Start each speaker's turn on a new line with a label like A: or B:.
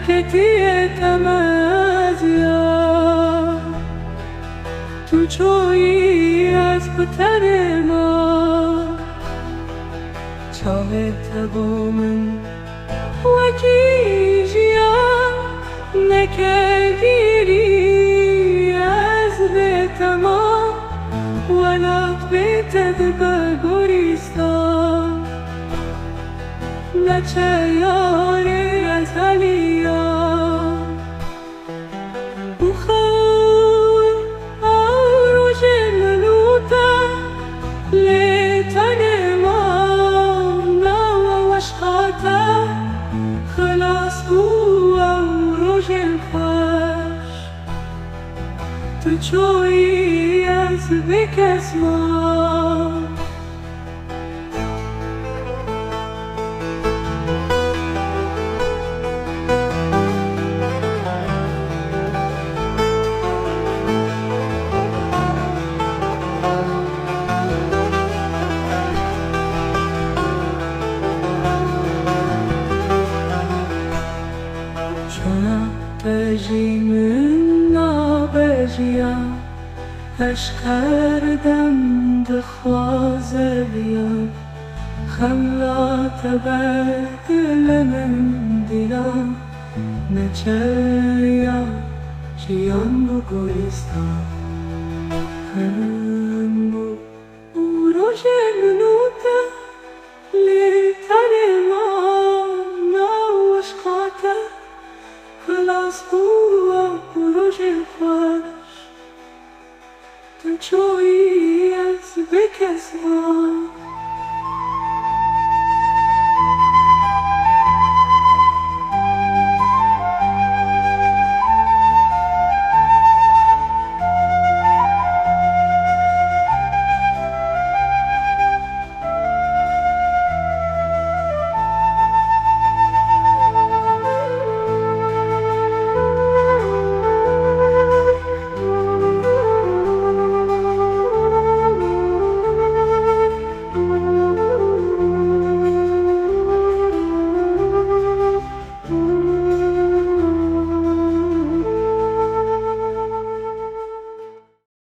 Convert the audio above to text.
A: حرکتی تمازیا تو جویی از بطر ما چاه تبومن وکی جیان نکردیری از بیت ما ولات بیت بگوریستان نچه یاری از علیان بخور آروج للوتا لیتن ما ناو وشقاتا خلاص هو آروج الفاش تجوی از بکس ما بجیمن نابجیا اشکردم دخوازه بیا خلات بدل من دیا نچه یا جیان بگویستان